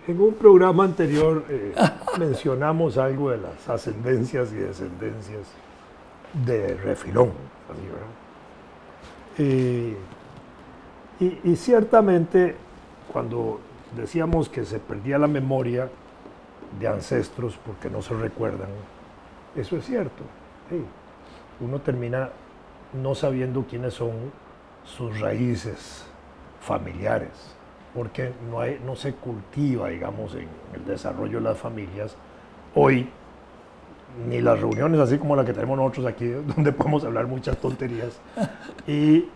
En un programa anterior mencionamos algo de las ascendencias y descendencias de refilón, así, ¿verdad? Y ciertamente, cuando decíamos que se perdía la memoria de ancestros porque no se recuerdan, eso es cierto. Sí. Uno termina no sabiendo quiénes son sus raíces familiares, porque no se cultiva, digamos, en el desarrollo de las familias hoy, ni las reuniones así como la que tenemos nosotros aquí, donde podemos hablar muchas tonterías y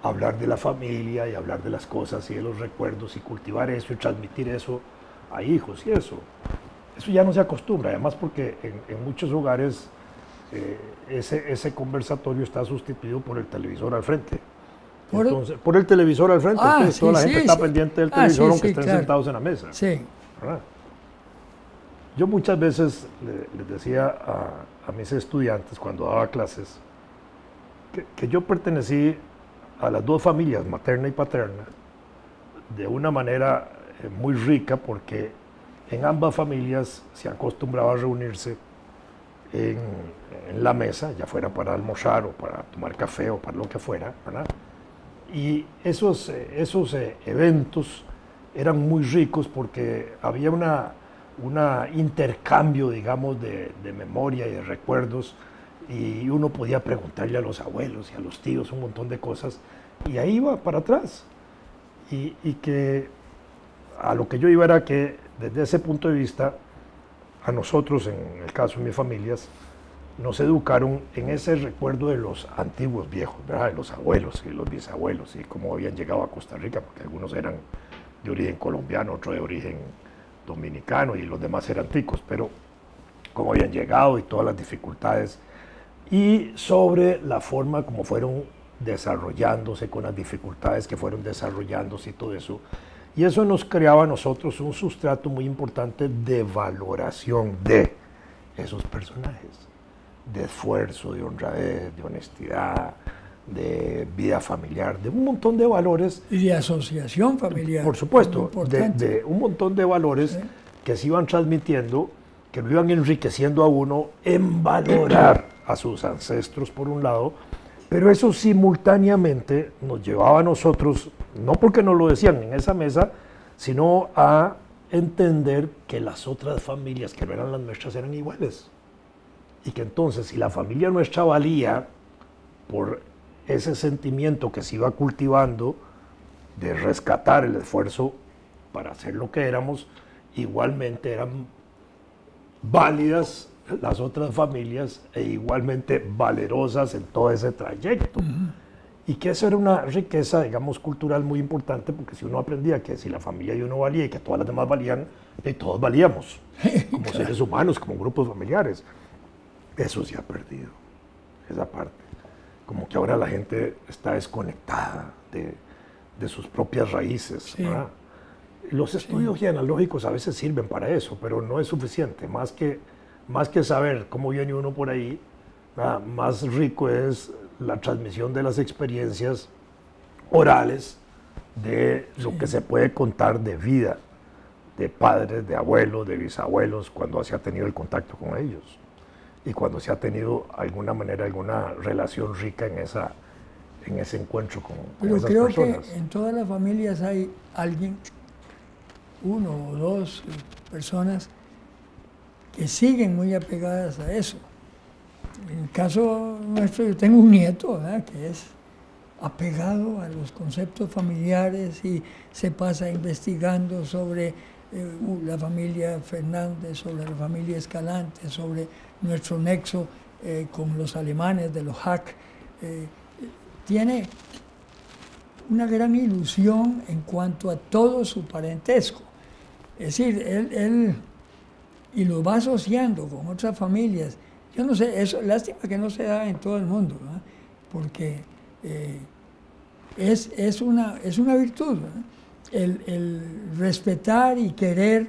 hablar de la familia y hablar de las cosas y de los recuerdos y cultivar eso y transmitir eso a hijos y eso. Eso ya no se acostumbra, además porque en muchos hogares ese conversatorio está sustituido por el televisor al frente. Entonces, por el televisor al frente, entonces toda la gente está pendiente del televisor aunque estén sentados en la mesa. Sí. ¿Verdad? Yo muchas veces les decía a mis estudiantes cuando daba clases que yo pertenecí a las dos familias, materna y paterna, de una manera muy rica porque en ambas familias se acostumbraba a reunirse en la mesa, ya fuera para almorzar o para tomar café o para lo que fuera, ¿verdad? Y esos eventos eran muy ricos porque había un intercambio, digamos, de memoria y de recuerdos, y uno podía preguntarle a los abuelos y a los tíos un montón de cosas, y ahí iba para atrás. Y que a lo que yo iba era que desde ese punto de vista, a nosotros, en el caso de mis familias, nos educaron en ese recuerdo de los antiguos viejos, ¿verdad? De los abuelos y los bisabuelos, y cómo habían llegado a Costa Rica, porque algunos eran de origen colombiano, otros de origen dominicano, y los demás eran ticos, pero cómo habían llegado y todas las dificultades, y sobre la forma como fueron desarrollándose, con las dificultades que fueron desarrollándose y todo eso. Y eso nos creaba a nosotros un sustrato muy importante de valoración de esos personajes, de esfuerzo, de honradez, de honestidad, de vida familiar, de un montón de valores. Y de asociación familiar. Por supuesto, de un montón de valores, sí, que se iban transmitiendo, que lo iban enriqueciendo a uno en valorar a sus ancestros por un lado, pero eso simultáneamente nos llevaba a nosotros, no porque nos lo decían en esa mesa, sino a entender que las otras familias que no eran las nuestras eran iguales. Y que entonces, si la familia nuestra valía por ese sentimiento que se iba cultivando de rescatar el esfuerzo para ser lo que éramos, igualmente eran válidas las otras familias e igualmente valerosas en todo ese trayecto. Y que eso era una riqueza, digamos, cultural muy importante, porque si uno aprendía que si la familia de uno valía y que todas las demás valían, y todos valíamos, como claro, seres humanos, como grupos familiares. Eso se ha perdido, esa parte. Como que ahora la gente está desconectada de sus propias raíces. Sí. ¿Verdad? Los estudios genealógicos a veces sirven para eso, pero no es suficiente. Más que saber cómo viene uno por ahí, ¿verdad? Más rico es la transmisión de las experiencias orales, de lo que se puede contar de vida, de padres, de abuelos, de bisabuelos, cuando se ha tenido el contacto con ellos. Y cuando se ha tenido alguna manera, alguna relación rica en ese encuentro con esas personas. Pero creo que en todas las familias hay alguien, uno o dos personas que siguen muy apegadas a eso. En el caso nuestro, yo tengo un nieto, ¿verdad?, que es apegado a los conceptos familiares y se pasa investigando sobre la familia Fernández, sobre la familia Escalante, sobre nuestro nexo con los alemanes de los Hack. Tiene una gran ilusión en cuanto a todo su parentesco. Es decir, él y lo va asociando con otras familias. Yo no sé, eso, lástima que no se da en todo el mundo, ¿verdad? Porque es una virtud, ¿verdad? El respetar y querer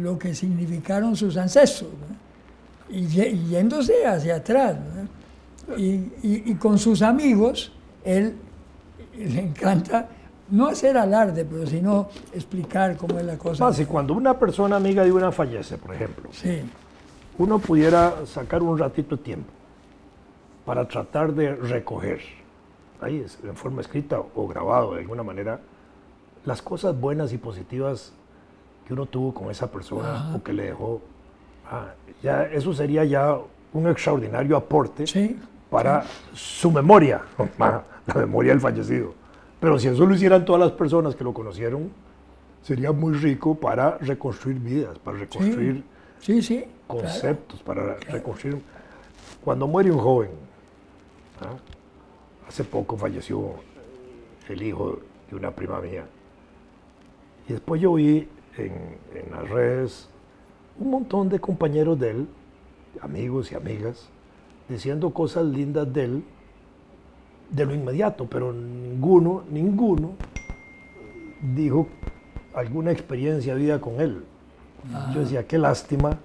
lo que significaron sus ancestros, ¿verdad? Y yéndose hacia atrás, ¿verdad? Y con sus amigos, él le encanta no hacer alarde, pero sino explicar cómo es la cosa. Si cuando una persona amiga de una fallece, por ejemplo, Sí, uno pudiera sacar un ratito de tiempo para tratar de recoger, ahí en forma escrita o grabado de alguna manera, las cosas buenas y positivas que uno tuvo con esa persona o que le dejó. Ya, eso sería ya un extraordinario aporte sí, para su memoria, la memoria del fallecido. Pero si eso lo hicieran todas las personas que lo conocieron, sería muy rico para reconstruir vidas, para reconstruir sí, conceptos, para reconstruir. Cuando muere un joven, hace poco falleció el hijo de una prima mía, y después yo vi en las redes un montón de compañeros de él, amigos y amigas, diciendo cosas lindas de él, de lo inmediato, pero ninguno dijo alguna experiencia de vida con él. Yo decía, qué lástima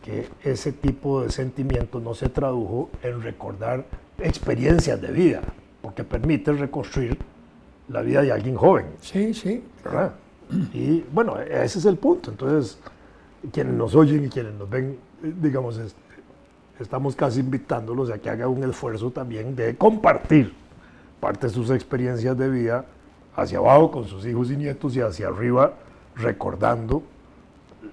que ese tipo de sentimiento no se tradujo en recordar experiencias de vida, porque permite reconstruir la vida de alguien joven. Sí. ¿Verdad? Y bueno, ese es el punto. Entonces, quienes nos oyen y quienes nos ven, digamos, estamos casi invitándolos a que hagan un esfuerzo también de compartir parte de sus experiencias de vida hacia abajo con sus hijos y nietos y hacia arriba recordando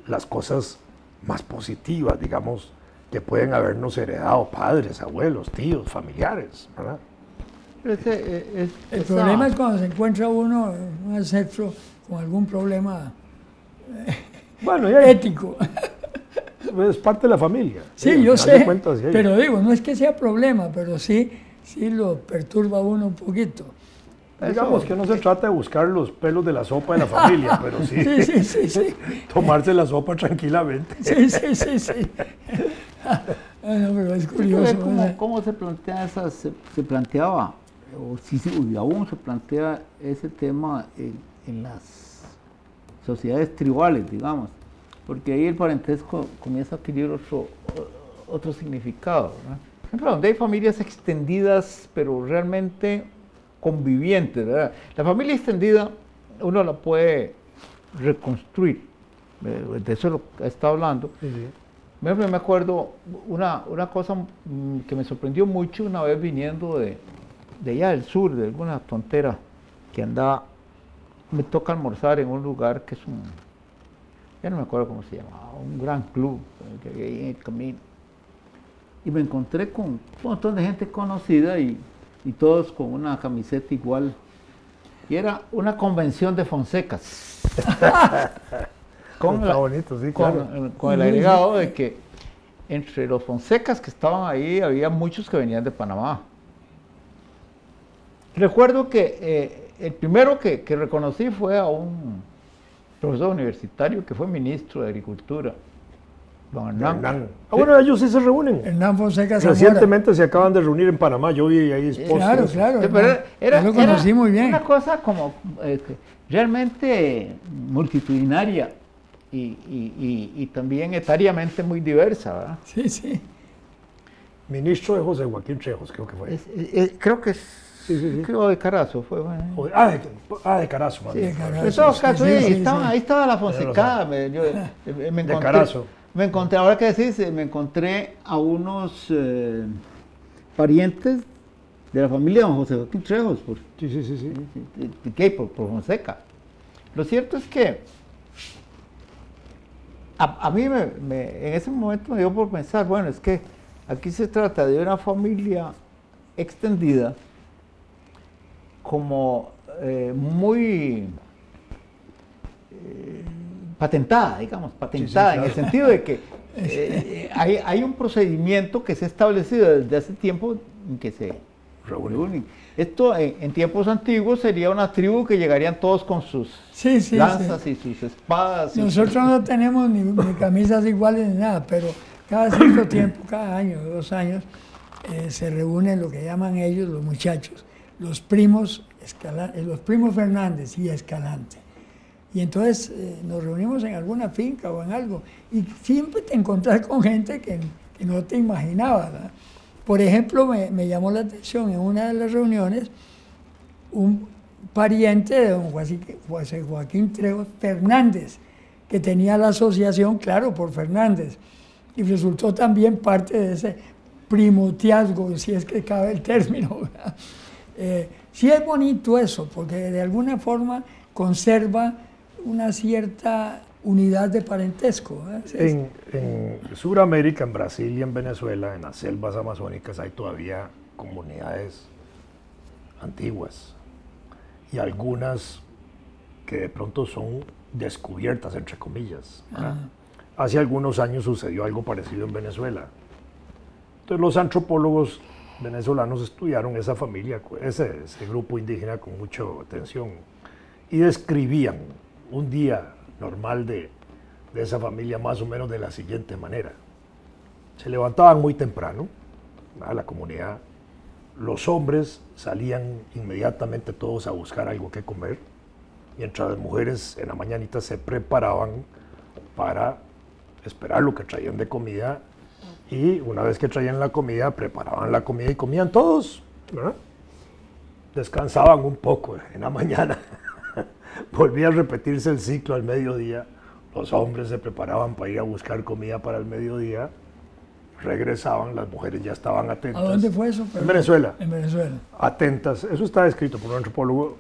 las cosas más positivas, digamos, que pueden habernos heredado padres, abuelos, tíos, familiares, ¿verdad? El problema es cuando se encuentra uno, un ancestro, con algún problema ético. Es parte de la familia. Sí, yo sé, pero digo, no es que sea problema, pero sí lo perturba a uno un poquito. Digamos que no se trata de buscar los pelos de la sopa de la familia, pero sí, tomarse la sopa tranquilamente. Sí. Bueno, pero es curioso. ¿Cómo se plantea se planteaba, o si aún se plantea ese tema en las sociedades tribales, digamos? Porque ahí el parentesco comienza a adquirir otro significado, ¿verdad? Por ejemplo, donde hay familias extendidas, pero realmente convivientes, ¿verdad? La familia extendida uno la puede reconstruir, de eso lo que está hablando. Sí. Me acuerdo una cosa que me sorprendió mucho una vez viniendo de allá del sur, de alguna tontera que andaba, me toca almorzar en un lugar que es ya no me acuerdo cómo se llamaba, un gran club que había ahí en el camino. Y me encontré con un montón de gente conocida y todos con una camiseta igual. Y era una convención de Fonsecas. Con el agregado de que entre los Fonsecas que estaban ahí había muchos que venían de Panamá. Recuerdo que el primero que reconocí fue a un profesor universitario que fue ministro de Agricultura, don Hernán. Bueno, ellos sí se reúnen. Hernán Fonseca Zamora. Recientemente se acaban de reunir en Panamá, yo vi ahí esposos. Claro. Pero lo conocí muy bien. Una cosa como realmente multitudinaria y también etariamente muy diversa, ¿verdad? Sí. Ministro de José Joaquín Trejos, creo que fue. Creo que Sí. creo de Carazo fue. Bueno. De Carazo. Sí, de Carazo. En todo caso, ahí estaba la Fonsecada. Me encontré, de Carazo. Me encontré, ahora que decís, me encontré a unos parientes de la familia de don José Joaquín Trejos. Por Fonseca. Lo cierto es que a mí en ese momento me dio por pensar, bueno, es que aquí se trata de una familia extendida como muy patentada, digamos, en el sentido de que hay un procedimiento que se ha establecido desde hace tiempo en que se reúnen. Esto en tiempos antiguos sería una tribu que llegarían todos con sus lanzas y sus espadas. Nosotros no tenemos ni camisas iguales ni nada, pero cada cierto tiempo, cada año, 2 años, se reúnen lo que llaman ellos, los muchachos, los primos Fernández y Escalante. Y entonces nos reunimos en alguna finca o en algo, y siempre te encontrás con gente que no te imaginabas, ¿verdad? Por ejemplo, me llamó la atención en una de las reuniones un pariente de don José Joaquín Trejos Fernández, que tenía la asociación, claro, por Fernández, y resultó también parte de ese primotiazgo, si es que cabe el término. Sí es bonito eso, porque de alguna forma conserva una cierta unidad de parentesco. En Sudamérica, en Brasil y en Venezuela, en las selvas amazónicas, hay todavía comunidades antiguas y algunas que de pronto son descubiertas, entre comillas. Hace algunos años sucedió algo parecido en Venezuela. Entonces los antropólogos venezolanos estudiaron esa familia, ese grupo indígena con mucha atención y describían un día normal de esa familia más o menos de la siguiente manera. Se levantaban muy temprano a la comunidad, los hombres salían inmediatamente todos a buscar algo que comer, mientras las mujeres en la mañanita se preparaban para esperar lo que traían de comida, y una vez que traían la comida, preparaban la comida y comían todos, ¿verdad? Descansaban un poco en la mañana, volvía a repetirse el ciclo al mediodía, los hombres se preparaban para ir a buscar comida para el mediodía, regresaban, las mujeres ya estaban atentas. ¿A dónde fue eso? En Venezuela. En Venezuela. Atentas, eso está escrito por un antropólogo,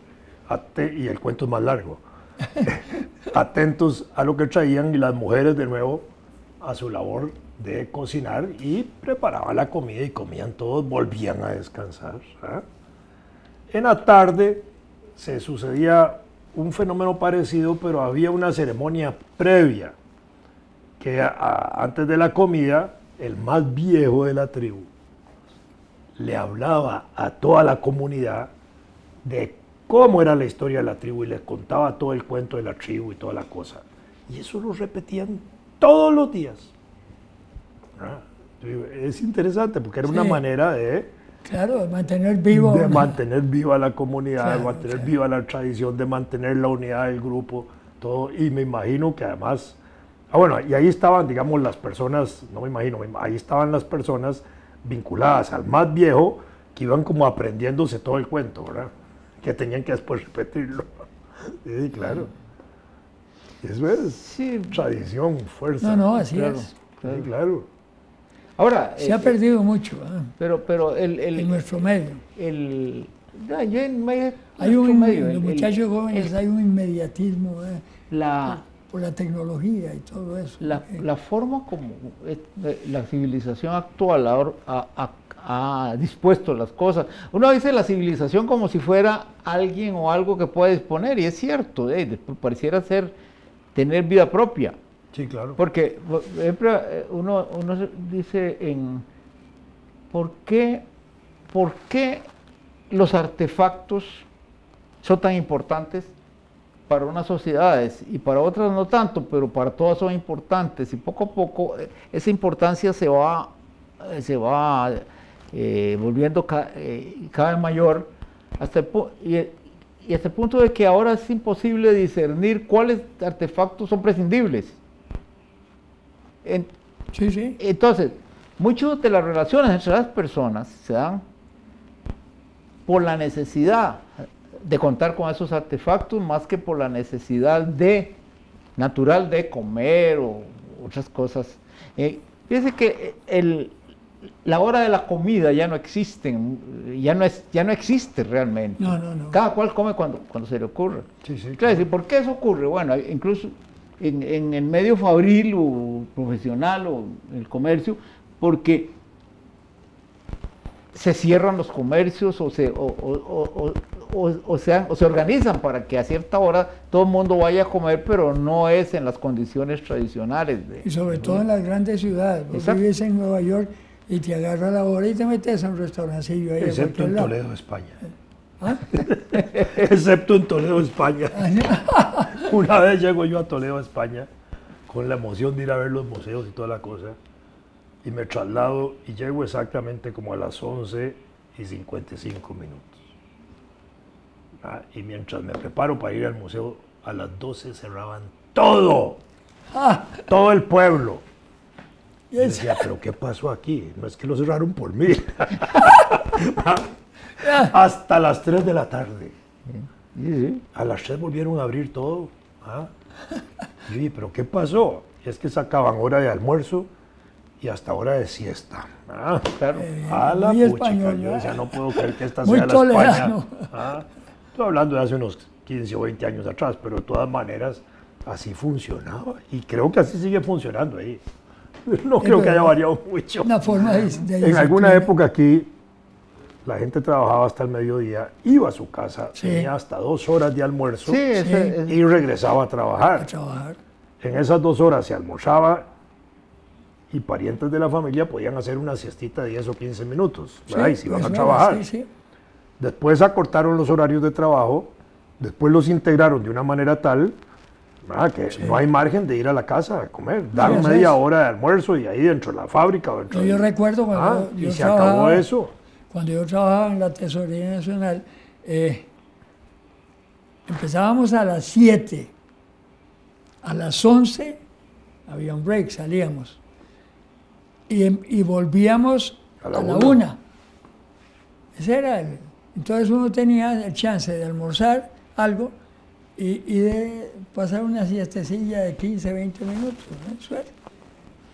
y el cuento es más largo. Atentos a lo que traían, y las mujeres de nuevo a su labor de cocinar, y preparaban la comida y comían todos, volvían a descansar. En la tarde se sucedía un fenómeno parecido, pero había una ceremonia previa, que antes de la comida, el más viejo de la tribu le hablaba a toda la comunidad de cómo era la historia de la tribu y les contaba todo el cuento de la tribu y toda la cosa. Y eso lo repetían todos los días. Es interesante porque era una manera de... Claro, de mantener vivo. De mantener viva la comunidad, claro, de mantener viva la tradición, de mantener la unidad del grupo, todo. Y me imagino que además... bueno, y ahí estaban, digamos, las personas, no me imagino, ahí estaban las personas vinculadas al más viejo, que iban como aprendiéndose todo el cuento, ¿verdad? Que tenían que después repetirlo. Sí, claro. Eso es tradición, fuerza. No, así claro, es. claro. Sí, claro. Ahora, Se ha perdido mucho pero en nuestro medio. Yo en medio, Hay nuestro medio, los muchachos jóvenes hay un inmediatismo la por la tecnología y todo eso. La forma como la civilización actual ha dispuesto las cosas. Uno dice la civilización como si fuera alguien o algo que puede disponer, y es cierto, pareciera tener vida propia. Sí, claro. Porque siempre uno dice ¿por qué los artefactos son tan importantes para unas sociedades y para otras no tanto, pero para todas son importantes, y poco a poco esa importancia se va volviendo cada vez mayor, y hasta el punto de que ahora es imposible discernir cuáles artefactos son prescindibles. Sí. Entonces, muchas de las relaciones entre las personas se dan por la necesidad de contar con esos artefactos, más que por la necesidad natural de comer o otras cosas. Fíjense que la hora de la comida ya no existe, ya no existe realmente. No. Cada cual come cuando se le ocurre. Sí, Claro. ¿Y por qué eso ocurre? Bueno, incluso en el medio fabril o profesional o el comercio, porque se cierran los comercios o se organizan para que a cierta hora todo el mundo vaya a comer, pero no es en las condiciones tradicionales. Y sobre todo en las grandes ciudades. Vos vives en Nueva York y te agarra la hora y te metes a un restaurancillo ahí. Excepto en Toledo, España. Excepto en Toledo, España. Una vez llego yo a Toledo, España, con la emoción de ir a ver los museos y toda la cosa, y me traslado y llego exactamente como a las 11:55. Y mientras me preparo para ir al museo, a las 12 cerraban todo, todo el pueblo. Y decía, ¿pero qué pasó aquí? No es que lo cerraron por mí. Hasta las 3 de la tarde. Sí, sí. A las 3 volvieron a abrir todo. ¿Ah? Sí, pero ¿qué pasó? Es que sacaban hora de almuerzo y hasta hora de siesta. ¿Ah? Claro. A la muy puchica, español, yo decía, no puedo creer que esta muy sea la tolerano. España. ¿Ah? Estoy hablando de hace unos 15 o 20 años atrás, pero de todas maneras así funcionaba y creo que así sigue funcionando ahí. No creo que haya variado mucho. Una forma de En alguna disciplina. época aquí la gente trabajaba hasta el mediodía, iba a su casa, Sí. tenía hasta 2 horas de almuerzo Sí, ese- y regresaba a A trabajar. trabajar. En esas 2 horas se almorzaba y parientes de la familia podían hacer una siestita de 10 o 15 minutos, ¿verdad? Y se iban a eso era, trabajar. sí, sí. Después acortaron los horarios de trabajo, después los integraron de una manera tal, ¿verdad?, que no hay margen de ir a la casa a comer. Dan eso media es. hora de almuerzo y ahí dentro de la fábrica o dentro No, yo del- recuerdo cuando y yo se acabó trabajaba- eso. Cuando yo trabajaba en la Tesorería Nacional, empezábamos a las 7. A las 11 había un break, salíamos. Y volvíamos A a la la una. 1. Ese era el. Entonces uno tenía el chance de almorzar algo y de pasar una siestecilla de 15, 20 minutos. ¿No? Eso era.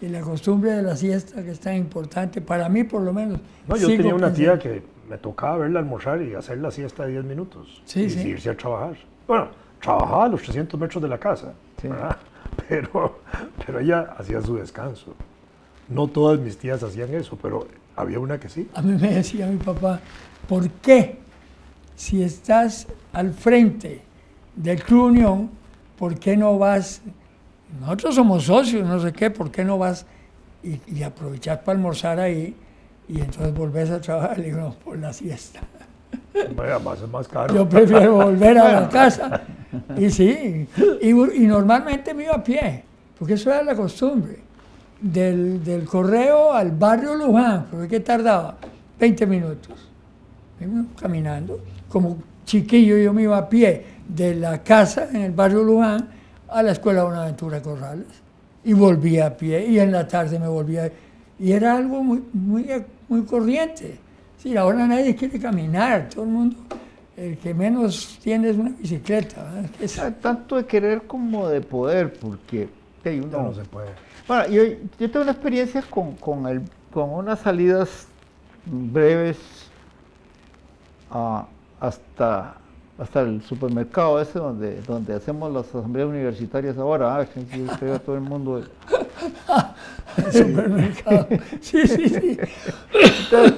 Y la costumbre de la siesta, que es tan importante, para mí por lo menos. No, yo sigo tenía una tía pensando- que me tocaba verla almorzar y hacer la siesta de 10 minutos. Sí, y sí. irse a trabajar. Bueno, trabajaba a los 300 metros de la casa, Sí. ¿verdad? Pero ella hacía su descanso. No todas mis tías hacían eso, pero había una que sí. A mí me decía mi papá, ¿por qué si estás al frente del Club Unión, por qué no vas? Nosotros somos socios, no sé qué, ¿por qué no vas y aprovechar para almorzar ahí y entonces volvés a trabajar? Le digo, no, por la siesta. Vaya, más es más caro. Yo prefiero volver a la casa. Y sí, y normalmente me iba a pie, porque eso era la costumbre. Del correo al barrio Luján, porque ¿qué tardaba? 20 minutos. Iba caminando. Como chiquillo yo me iba a pie de la casa en el barrio Luján a la Escuela Buenaventura Corrales. Y volvía a pie, y en la tarde me volvía. Y era algo muy corriente. Sí, ahora nadie quiere caminar, todo el mundo, el que menos tiene es una bicicleta. ¿Verdad? Tanto de querer como de poder, porque hay Ya uno. no se puede. Bueno, yo tengo una experiencia con unas salidas breves hasta el supermercado ese donde hacemos las asambleas universitarias ahora, que llega todo el mundo. El supermercado. Sí, sí, sí. Entonces,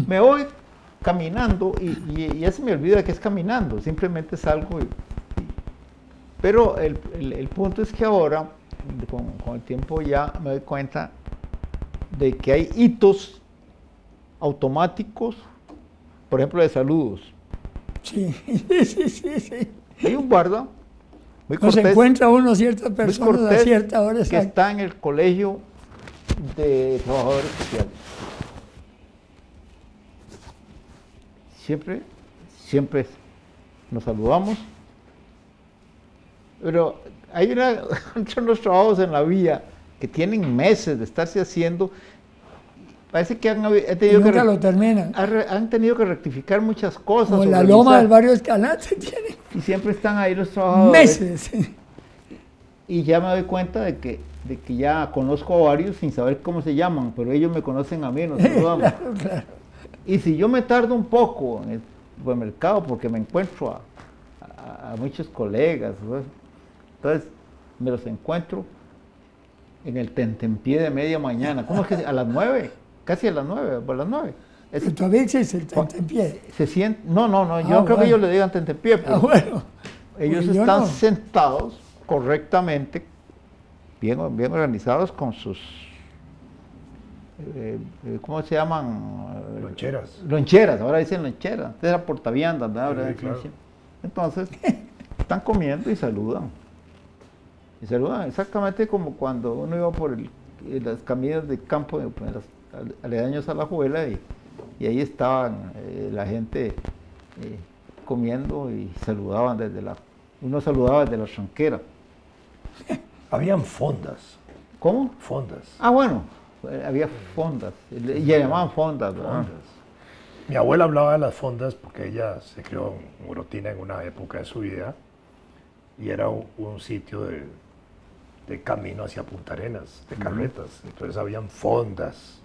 me voy caminando y ya se me olvida que es caminando, simplemente salgo. Pero el punto es que ahora, con el tiempo ya me doy cuenta de que hay hitos automáticos, por ejemplo, de saludos. Sí, sí, sí, sí. Hay un guarda muy Nos cortés, encuentra uno ciertas muy personas a cortés, cierta hora. que exacto. está en el colegio de trabajadores sociales. Siempre nos saludamos, pero hay unos trabajos en la vía que tienen meses de estarse haciendo. Parece que han Y tenido nunca lo terminan. han tenido que rectificar muchas cosas. Como o la loma revisar, del barrio Escalante tiene y siempre están ahí los trabajadores. meses. Y ya me doy cuenta de que ya conozco a varios sin saber cómo se llaman, pero ellos me conocen a mí, nos saludamos. Claro, claro. Y si yo me tardo un poco en el supermercado porque me encuentro a muchos colegas, ¿no? Entonces me los encuentro en el tentempié de media mañana. ¿Cómo es que a las 9? Casi a las 9, por las 9. Pero todavía existe el tentempié. Se siente, no, yo creo bueno. que ellos le digan tentempié, pero Bueno. ellos porque yo están no. sentados correctamente, bien organizados con sus, ¿cómo se llaman? Loncheras. Loncheras, ahora dicen loncheras, antes era portaviandas, ¿no? Ahora Sí, es claro. lonchera. Entonces, están comiendo y saludan. Y saludan exactamente como cuando uno iba por las caminos de campo, aledaños a la Juela, y ahí estaban la gente comiendo y saludaban uno saludaba desde la tranquera. Habían fondas. ¿Cómo? Fondas. Ah, bueno, había fondas, y llamaban fondas, ¿verdad? Fondas. Mi abuela hablaba de las fondas porque ella se crió en Orotina en una época de su vida y era un sitio de camino hacia Punta Arenas, de carretas. Entonces habían fondas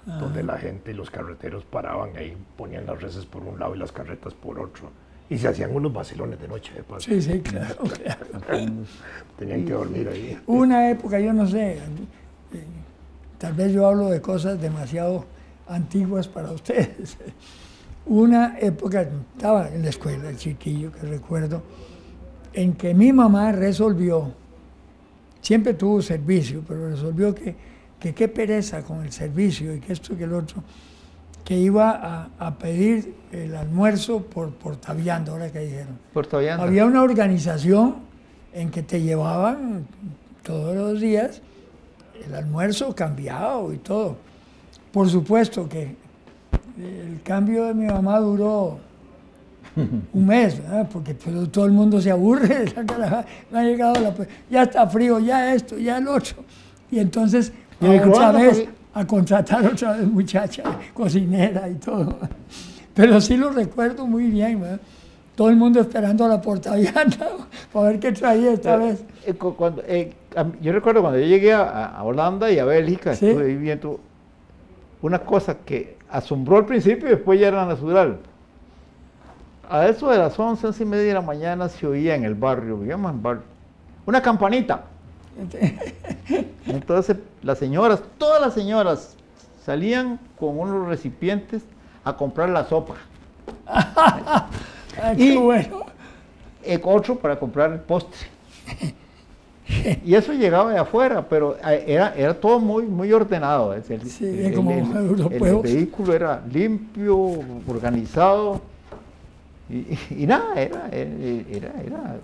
donde la gente y los carreteros paraban ahí, ponían las reses por un lado y las carretas por otro. Y se hacían unos vacilones de noche, de paso. Sí, sí, claro, claro. Tenían que dormir ahí. Una época, yo no sé, tal vez yo hablo de cosas demasiado antiguas para ustedes. Una época, estaba en la escuela, el chiquillo que recuerdo, en que mi mamá resolvió, siempre tuvo servicio, pero resolvió que qué pereza con el servicio y que esto y que el otro, que iba a pedir el almuerzo por portavianda, ahora que dijeron. Portavianda. Había una organización en que te llevaban todos los días el almuerzo cambiado y todo. Por supuesto que el cambio de mi mamá duró un mes, ¿verdad? Porque pues, todo el mundo se aburre, no ha llegado ya está frío, ya esto, ya el otro. Y entonces, otra vez, a contratar otra vez muchacha, cocinera y todo. Pero sí lo recuerdo muy bien, ¿verdad? Todo el mundo esperando a la portavianda para ver qué traía esta vez. Yo recuerdo cuando yo llegué a Holanda y a Bélgica, ¿sí? Estuve viviendo una cosa que asombró al principio y después ya era natural. A eso de las 11:30 de la mañana se oía en el barrio, vivíamos en barrio, una campanita. Entonces las señoras, todas las señoras salían con unos recipientes a comprar la sopa. Qué bueno. Otro para comprar el postre. Y eso llegaba de afuera, pero era todo muy ordenado. Sí, como europeo. El vehículo era limpio, organizado. Y nada, era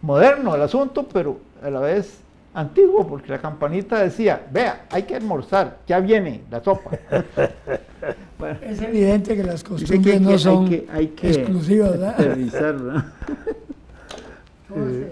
moderno el asunto, pero a la vez antiguo, porque la campanita decía, vea, hay que almorzar, ya viene la sopa. Bueno, es evidente que las costumbres no son exclusivas, ¿verdad? Revisar, ¿verdad? ¿Cómo se